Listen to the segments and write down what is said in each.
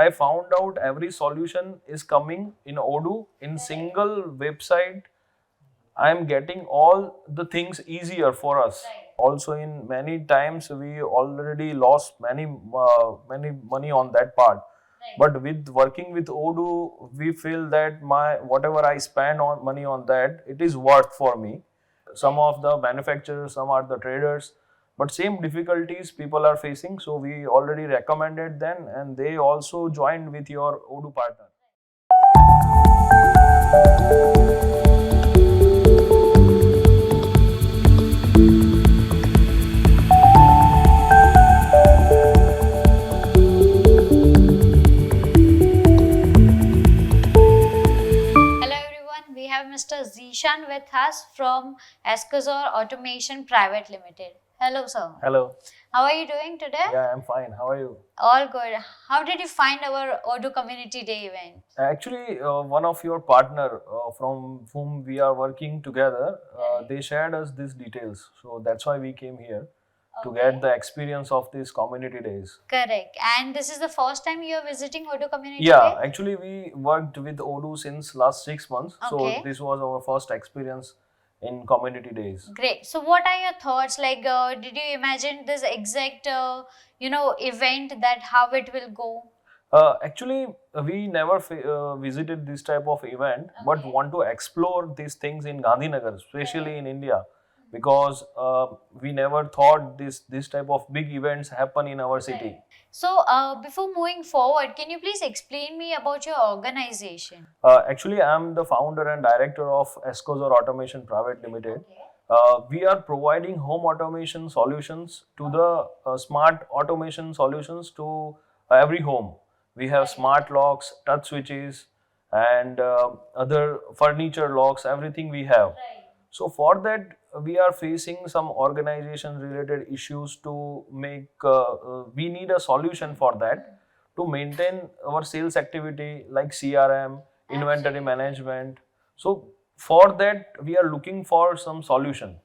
I found out every solution is coming in Odoo in single website. I am getting all the things easier for us. Also, in many times we already lost many money on that part. But with working with Odoo, we feel that my whatever I spend on money on that, it is worth for me. Some of the manufacturers, some are the traders, but same difficulties people are facing. So we already recommended them, and they also joined with your Odoo partner. Hello everyone, we have Mr. Zeeshan with us from Escozor Automation Private Limited. Hello sir. Hello. How are you doing today? Yeah, I'm fine. How are you? All good. How did you find our Odoo Community Day event? Actually, one of your partner from whom we are working together, they shared us these details. So that's why we came here to get the experience of these community days. Correct. And this is the first time you are visiting Odoo Community Yeah, Day? actually we worked with Odoo since last 6 months. So Okay. this was our first experience in community days. Great. So what are your thoughts? Like, did you imagine this exact, event that how it will go? Actually, we never visited this type of event, but Okay. want to explore these things in Gandhinagar, especially in India, because we never thought this type of big events happen in our city. Right. So, before moving forward, can you please explain me about your organization? Actually, I am the founder and director of Escozor Automation Private Limited. Okay. We are providing home automation solutions to the smart automation solutions to every home. We have smart locks, touch switches, and other furniture locks, everything we have. Right. So for that, we are facing some organization related issues to make, we need a solution for that to maintain our sales activity like CRM, inventory Absolutely. management. So for that, we are looking for some solution.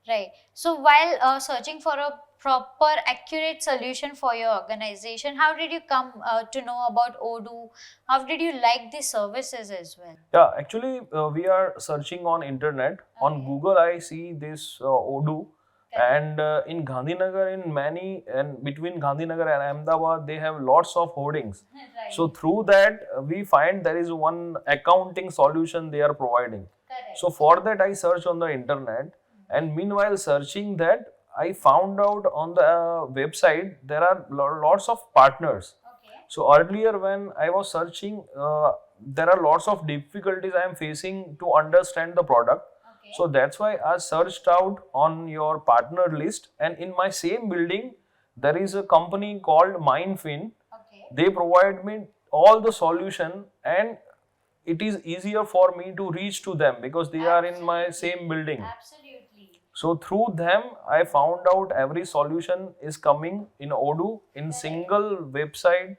Right. So, while searching for a proper, accurate solution for your organization, how did you come to know about Odoo? How did you like the services as well? Yeah, actually, we are searching on internet. On Okay. Google, I see this Odoo, Correct. and in Gandhinagar, in many and between Gandhinagar and Ahmedabad, they have lots of hoardings. Right. So through that, we find there is one accounting solution they are providing. Correct. So for that, I searched on the internet, and meanwhile searching that, I found out on the website there are lots of partners. Okay. So earlier when I was searching, there are lots of difficulties I am facing to understand the product. Okay. So that's why I searched out on your partner list, and in my same building there is a company called Mindfin. Okay. They provide me all the solution, and it is easier for me to reach to them because they are in my same building. Absolutely. So through them, I found out every solution is coming in Odoo in single website.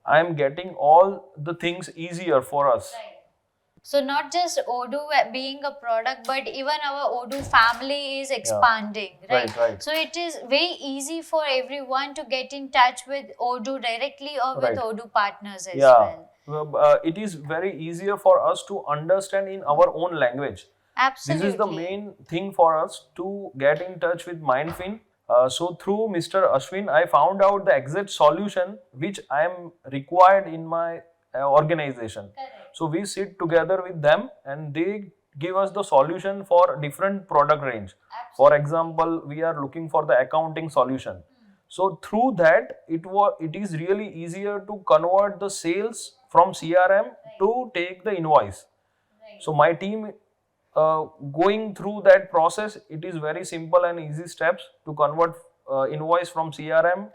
I am getting all the things easier for us. Right. So not just Odoo being a product, but even our Odoo family is expanding, right? Right. So it is very easy for everyone to get in touch with Odoo directly or with Right. Odoo partners as Yeah. well. It is very easier for us to understand in our own language. Absolutely. This is the main thing for us to get in touch with Mindfin. So through Mr. Ashwin, I found out the exact solution which I am required in my organization. Correct. So we sit together with them, and they give us the solution for different product range. For example, we are looking for the accounting solution. So through that, it is really easier to convert the sales from CRM to take the invoice. Right. So my team going through that process, it is very simple and easy steps to convert invoice from CRM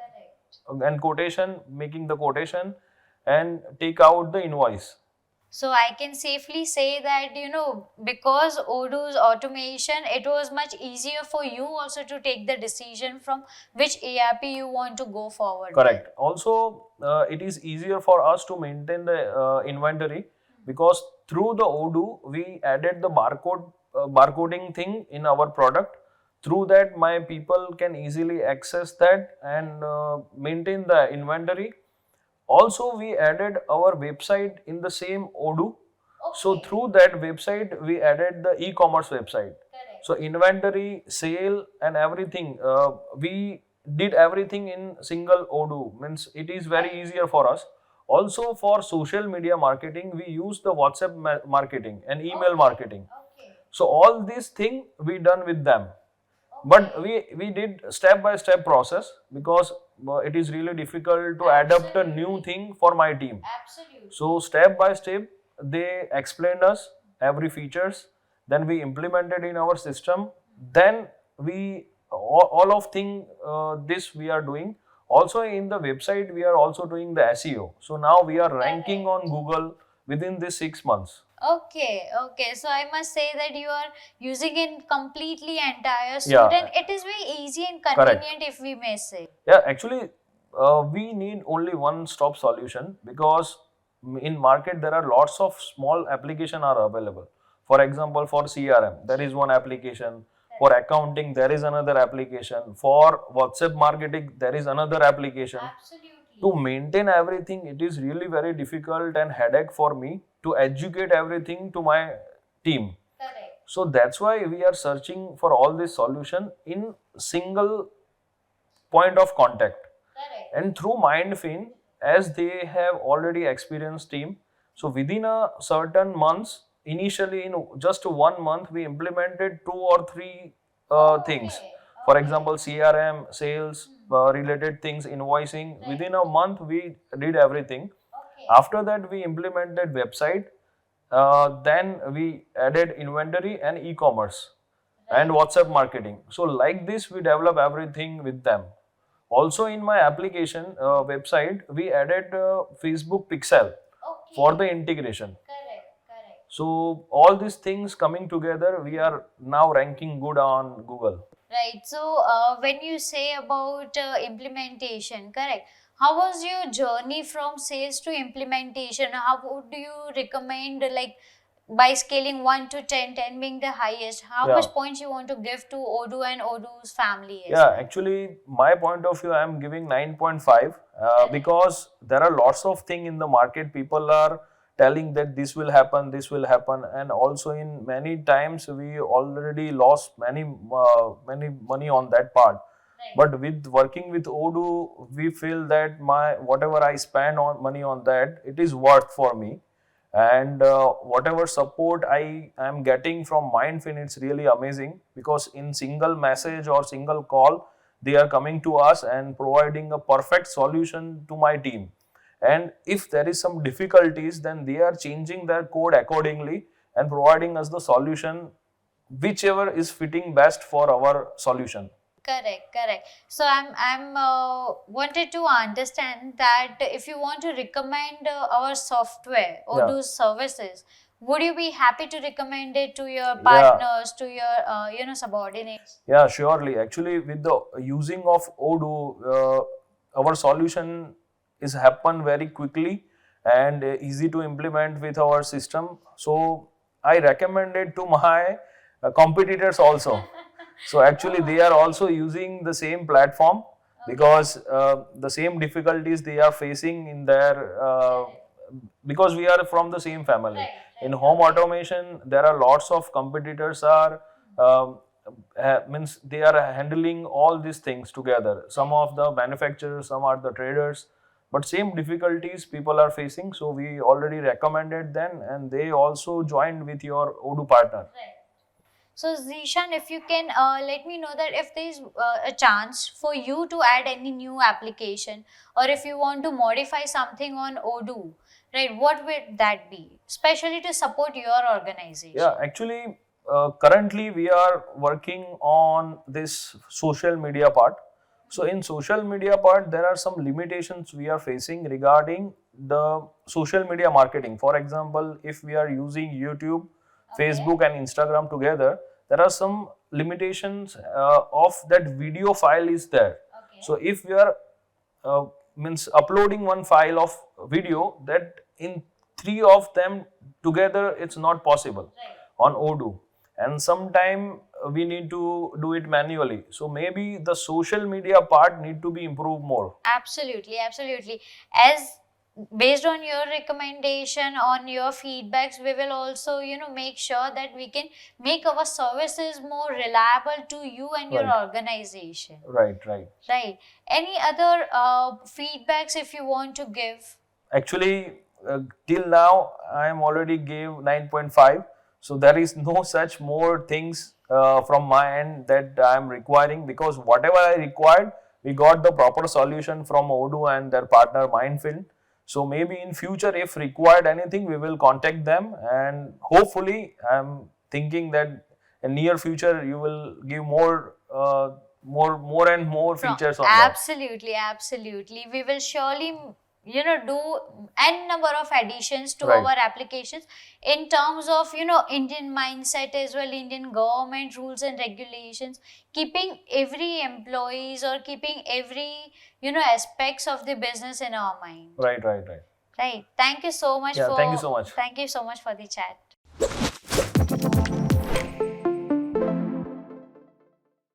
and quotation, making the quotation and take out the invoice. So I can safely say that, because Odoo's automation, it was much easier for you also to take the decision from which ERP you want to go forward. Correct. Also, it is easier for us to maintain the inventory because through the Odoo, we added the barcoding thing in our product. Through that, my people can easily access that and maintain the inventory. Also, we added our website in the same Odoo. So Okay. through that website, we added the e-commerce website. Correct. So inventory, sale, and everything. We did everything in single Odoo. Means it is very easier for us. Also for social media marketing, we use the WhatsApp marketing and email Okay. marketing. Okay. So all these thing we done with them. But Okay. we did step by step process because it is really difficult to adapt a new Absolutely. thing for my team. Absolutely. So step by step, they explained us every features. Then we implemented in our system. Then we all of thing this we are doing. Also in the website, we are also doing the SEO. So now we are ranking on Correct. Google within this 6 months. Okay, okay. So I must say that you are using in completely entire suite, Yeah, and it is very easy and correct. convenient, if we may say. Yeah, actually, we need only one-stop solution because in market there are lots of small application are available. For example, for CRM, there is one application. For accounting, there is another application. For WhatsApp marketing, there is another application. Absolutely. To maintain everything, it is really very difficult and headache for me to educate everything to my team. Correct. So that's why we are searching for all this solution in single point of contact. Correct. And through MindFin, as they have already experienced team, so within a certain months, initially in just 1 month, we implemented 2 or 3 things. Okay. For Okay. example, CRM, sales, related things, invoicing. Right. Within a month, we did everything. Okay. After that, we implemented website. Then we added inventory and e-commerce and Right. WhatsApp marketing. So like this, we develop everything with them. Also in my application website, we added Facebook Pixel for Okay. the integration. Correct. Correct. So all these things coming together, we are now ranking good on Google. Right. So, when you say about implementation, correct? How was your journey from sales to implementation? How would you recommend, like, by scaling 1 to 10, 10 being the highest, how Yeah. much points you want to give to Odoo and Odoo's family as Yeah, well? actually, my point of view, I am giving 9.5 because there are lots of things in the market. People are telling that this will happen, and also in many times we already lost many money on that part. Right. But with working with Odoo, we feel that my whatever I spend on money on that, it is worth for me. And whatever support I am getting from Mindfin, it's really amazing because in single message or single call, they are coming to us and providing a perfect solution to my team. And if there is some difficulties, then they are changing their code accordingly and providing us the solution whichever is fitting best for our solution. Correct, correct. So I'm wanted to understand that if you want to recommend our software or Yeah. do services, would you be happy to recommend it to your Yeah. partners, to your subordinates? Yeah, surely. Actually, with the using of Odoo, our solution is happen very quickly and easy to implement with our system. So I recommend it to my competitors also. So actually, they are also using the same platform because the same difficulties they are facing in their because we are from the same family. Right, In right. home automation, there are lots of competitors are um, means they are handling all these things together. Some of the manufacturers, some are the traders, but same difficulties people are facing. So we already recommended them, and they also joined with your Odoo partner. Right. So Zeeshan, if you can let me know that if there is a chance for you to add any new application, or if you want to modify something on Odoo, right, what would that be? Especially to support your organization. Yeah, actually, currently we are working on this social media part. So in social media part, there are some limitations we are facing regarding the social media marketing. For example, if we are using YouTube, Facebook and Instagram together, there are some limitations of that video file is there. Okay. So if we are means uploading one file of video, that in 3 of them together it's not possible. Right. On Odoo, and sometime we need to do it manually. So maybe the social media part need to be improved more. Absolutely, absolutely. As based on your recommendation, on your feedbacks, we will also, make sure that we can make our services more reliable to you and your Right. organization. Right. Right. Any other feedbacks if you want to give? Actually, till now I am already gave 9.5, so there is no such more things from my end that I am requiring, because whatever I required, we got the proper solution from Odoo and their partner Mindfield. So maybe in future, if required anything, we will contact them, and hopefully I'm thinking that in near future you will give more and more features on that. Absolutely, absolutely. We will surely, do n number of additions to Right. our applications in terms of, Indian mindset as well, Indian government rules and regulations, keeping every employees or keeping every, aspects of the business in our mind. Right. Right. Thank you so much Yeah, thank you so much. thank you so much for the chat.